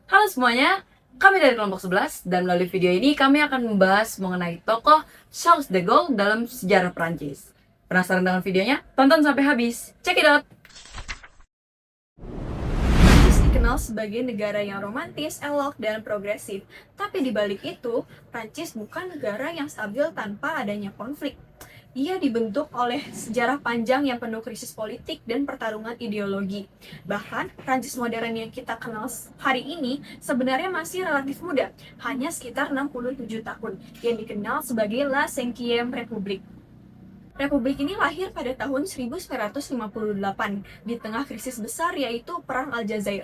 Halo semuanya, kami dari kelompok 11 dan melalui video ini kami akan membahas mengenai tokoh Charles de Gaulle dalam sejarah Prancis. Penasaran dengan videonya? Tonton sampai habis. Check it out! Prancis dikenal sebagai negara yang romantis, elok, dan progresif. Tapi di balik itu, Prancis bukan negara yang stabil tanpa adanya konflik. Ia dibentuk oleh sejarah panjang yang penuh krisis politik dan pertarungan ideologi. Bahkan, Prancis modern yang kita kenal hari ini sebenarnya masih relatif muda, hanya sekitar 67 tahun, yang dikenal sebagai La Cinquième République. Republik ini lahir pada tahun 1958 di tengah krisis besar yaitu Perang Aljazair.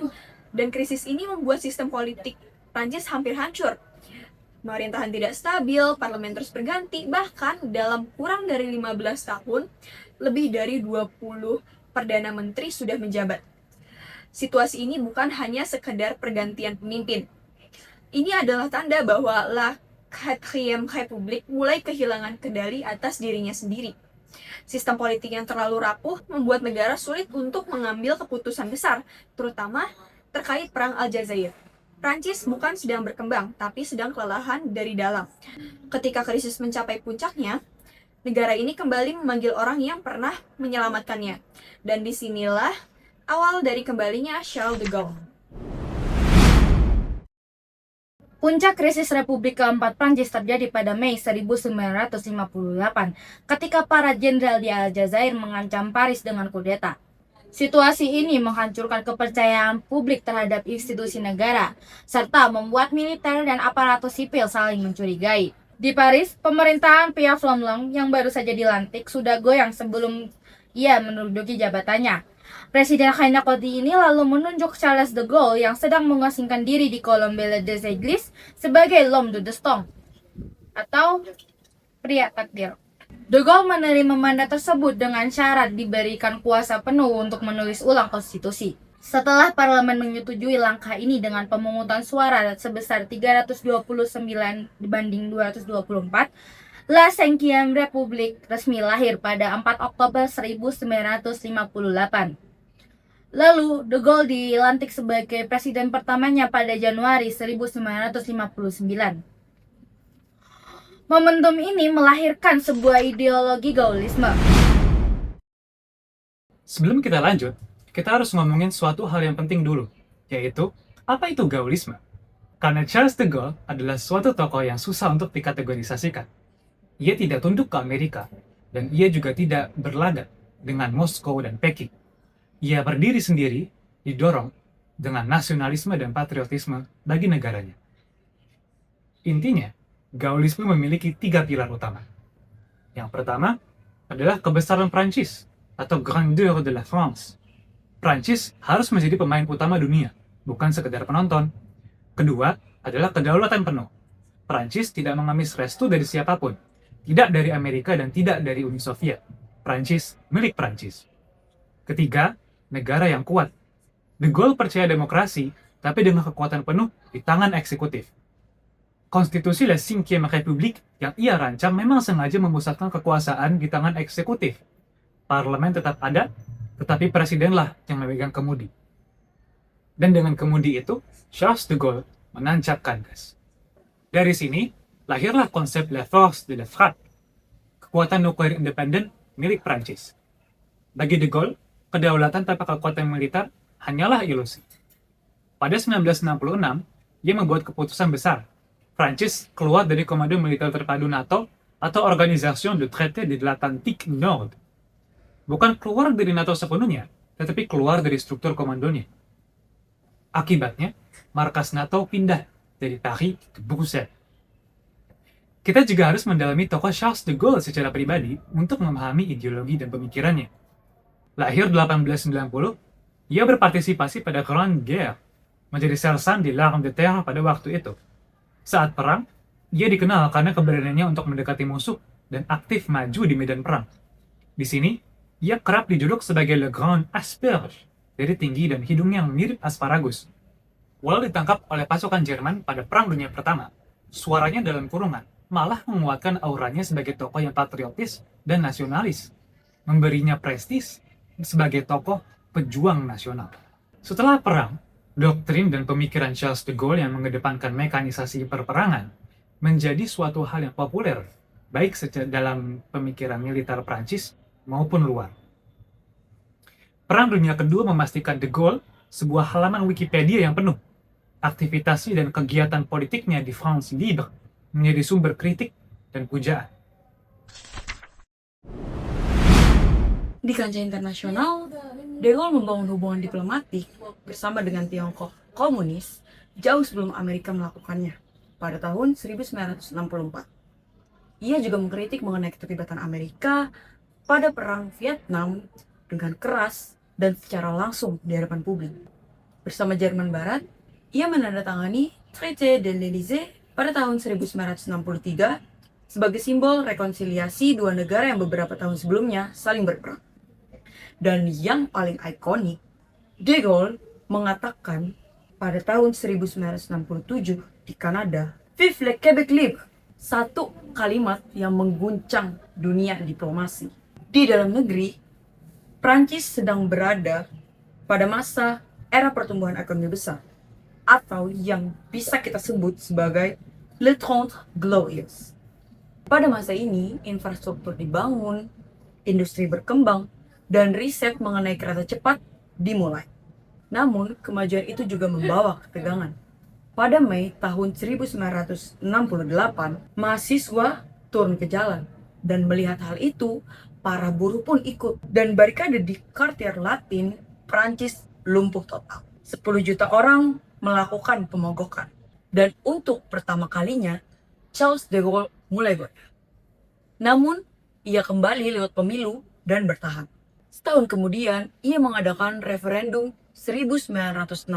Dan krisis ini membuat sistem politik Prancis hampir hancur. Pemerintahan tidak stabil, parlemen terus berganti, bahkan dalam kurang dari 15 tahun, lebih dari 20 Perdana Menteri sudah menjabat. Situasi ini bukan hanya sekedar pergantian pemimpin. Ini adalah tanda bahwa La Quatrième République mulai kehilangan kendali atas dirinya sendiri. Sistem politik yang terlalu rapuh membuat negara sulit untuk mengambil keputusan besar, terutama terkait Perang Aljazair. Prancis bukan sedang berkembang, tapi sedang kelelahan dari dalam. Ketika krisis mencapai puncaknya, negara ini kembali memanggil orang yang pernah menyelamatkannya. Dan disinilah awal dari kembalinya Charles de Gaulle. Puncak krisis Republik Keempat Prancis terjadi pada Mei 1958 ketika para jenderal di Aljazair mengancam Paris dengan kudeta. Situasi ini menghancurkan kepercayaan publik terhadap institusi negara, serta membuat militer dan aparatus sipil saling mencurigai. Di Paris, pemerintahan Pierre Flomlong yang baru saja dilantik sudah goyang sebelum ia menduduki jabatannya. Presiden René Coty ini lalu menunjuk Charles de Gaulle yang sedang mengasingkan diri di Colombe des Églises sebagai l'homme de destin atau pria takdir. De Gaulle menerima mandat tersebut dengan syarat diberikan kuasa penuh untuk menulis ulang konstitusi. Setelah parlemen menyetujui langkah ini dengan pemungutan suara sebesar 329 dibanding 224, La Cinquième République resmi lahir pada 4 Oktober 1958. Lalu, De Gaulle dilantik sebagai presiden pertamanya pada Januari 1959. Momentum ini melahirkan sebuah ideologi Gaullisme. Sebelum kita lanjut, kita harus ngomongin suatu hal yang penting dulu, yaitu apa itu Gaullisme? Karena Charles de Gaulle adalah suatu tokoh yang susah untuk dikategorisasikan. Ia tidak tunduk ke Amerika, dan ia juga tidak berlaga dengan Moskow dan Peking. Ia berdiri sendiri, didorong dengan nasionalisme dan patriotisme bagi negaranya. Intinya, Gaullisme memiliki 3 pilar utama. Yang pertama adalah kebesaran Prancis atau grandeur de la France. Prancis harus menjadi pemain utama dunia, bukan sekedar penonton. Kedua adalah kedaulatan penuh. Prancis tidak mengemis restu dari siapapun, tidak dari Amerika dan tidak dari Uni Soviet. Prancis milik Prancis. Ketiga, negara yang kuat. De Gaulle percaya demokrasi, tapi dengan kekuatan penuh di tangan eksekutif. Konstitusi La Cinquième République yang ia rancang memang sengaja memusatkan kekuasaan di tangan eksekutif. Parlemen tetap ada, tetapi presidenlah yang memegang kemudi. Dan dengan kemudi itu, Charles de Gaulle menancapkan gas. Dari sini, lahirlah konsep La Force de la Frappe, kekuatan nuklir independen milik Prancis. Bagi de Gaulle, kedaulatan tanpa kekuatan militer hanyalah ilusi. Pada 1966, ia membuat keputusan besar. Prancis keluar dari Komando Militer Terpadu NATO atau Organisation de Traité de l'Atlantique Nord. Bukan keluar dari NATO sepenuhnya, tetapi keluar dari struktur komandonya. Akibatnya, markas NATO pindah dari Paris ke Brussels. Kita juga harus mendalami tokoh Charles de Gaulle secara pribadi untuk memahami ideologi dan pemikirannya. Lahir 1890, ia berpartisipasi pada Grande Guerre, menjadi sersan di l'Arme de Terre pada waktu itu. Saat perang, ia dikenal karena keberaniannya untuk mendekati musuh dan aktif maju di medan perang. Di sini, ia kerap dijuluk sebagai Le Grand Asperge, dari tinggi dan hidungnya yang mirip asparagus. Walau ditangkap oleh pasukan Jerman pada Perang Dunia Pertama, suaranya dalam kurungan malah menguatkan auranya sebagai tokoh yang patriotis dan nasionalis, memberinya prestis sebagai tokoh pejuang nasional. Setelah perang, Doktrin dan pemikiran Charles de Gaulle yang mengedepankan mekanisasi perperangan menjadi suatu hal yang populer, baik dalam pemikiran militer Prancis maupun luar. Perang Dunia Kedua memastikan de Gaulle sebuah halaman Wikipedia yang penuh. Aktivitasnya dan kegiatan politiknya di France Libre menjadi sumber kritik dan pujaan. Di kancah internasional, De Gaulle membangun hubungan diplomatik bersama dengan Tiongkok komunis jauh sebelum Amerika melakukannya pada tahun 1964. Ia juga mengkritik mengenai keterlibatan Amerika pada Perang Vietnam dengan keras dan secara langsung di hadapan publik. Bersama Jerman Barat, ia menandatangani Traité de l'Élysée pada tahun 1963 sebagai simbol rekonsiliasi dua negara yang beberapa tahun sebelumnya saling berperang. Dan yang paling ikonik, De Gaulle mengatakan pada tahun 1967 di Kanada, Vive le Québec libre, satu kalimat yang mengguncang dunia diplomasi. Di dalam negeri, Prancis sedang berada pada masa era pertumbuhan ekonomi besar, atau yang bisa kita sebut sebagai Le Trente Glorieux. Pada masa ini, infrastruktur dibangun, industri berkembang, dan riset mengenai kereta cepat dimulai. Namun, kemajuan itu juga membawa ketegangan. Pada Mei tahun 1968, mahasiswa turun ke jalan. Dan melihat hal itu, para buruh pun ikut. Dan barikade di Quartier Latin, Prancis lumpuh total. 10 juta orang melakukan pemogokan. Dan untuk pertama kalinya, Charles de Gaulle mulai goyah. Namun, ia kembali lewat pemilu dan bertahan. Setahun kemudian, ia mengadakan referendum 1969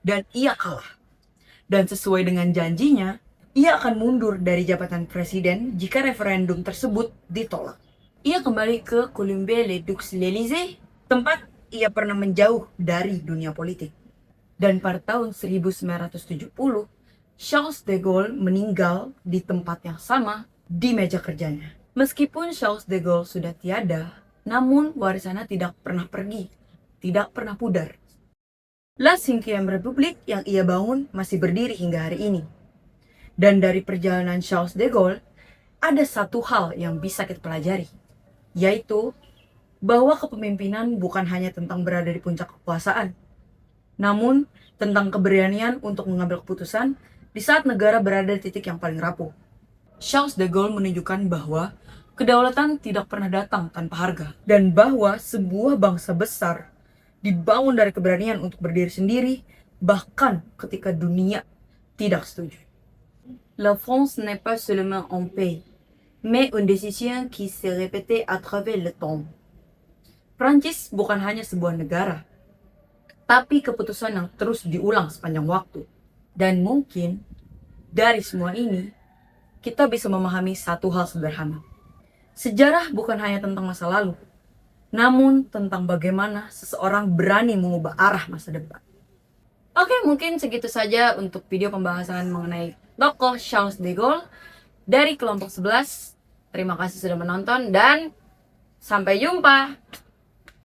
dan ia kalah. Dan sesuai dengan janjinya, ia akan mundur dari jabatan presiden jika referendum tersebut ditolak. Ia kembali ke Colombier-les-Deux-l'Élysées, tempat ia pernah menjauh dari dunia politik. Dan pada tahun 1970, Charles de Gaulle meninggal di tempat yang sama di meja kerjanya. Meskipun Charles de Gaulle sudah tiada, namun warisannya tidak pernah pergi, tidak pernah pudar. La Cinquième République yang ia bangun masih berdiri hingga hari ini. Dan dari perjalanan Charles de Gaulle, ada satu hal yang bisa kita pelajari, yaitu bahwa kepemimpinan bukan hanya tentang berada di puncak kekuasaan, namun tentang keberanian untuk mengambil keputusan di saat negara berada di titik yang paling rapuh. Charles de Gaulle menunjukkan bahwa kedaulatan tidak pernah datang tanpa harga, dan bahwa sebuah bangsa besar dibangun dari keberanian untuk berdiri sendiri, bahkan ketika dunia tidak setuju. La France n'est pas seulement un pays, mais une décision qui s'est répétée à travers le temps. Prancis bukan hanya sebuah negara, tapi keputusan yang terus diulang sepanjang waktu. Dan mungkin dari semua ini, kita bisa memahami satu hal sederhana. Sejarah bukan hanya tentang masa lalu, namun tentang bagaimana seseorang berani mengubah arah masa depan. Oke, mungkin segitu saja untuk video pembahasan mengenai tokoh Charles de Gaulle dari kelompok 11. Terima kasih sudah menonton dan sampai jumpa.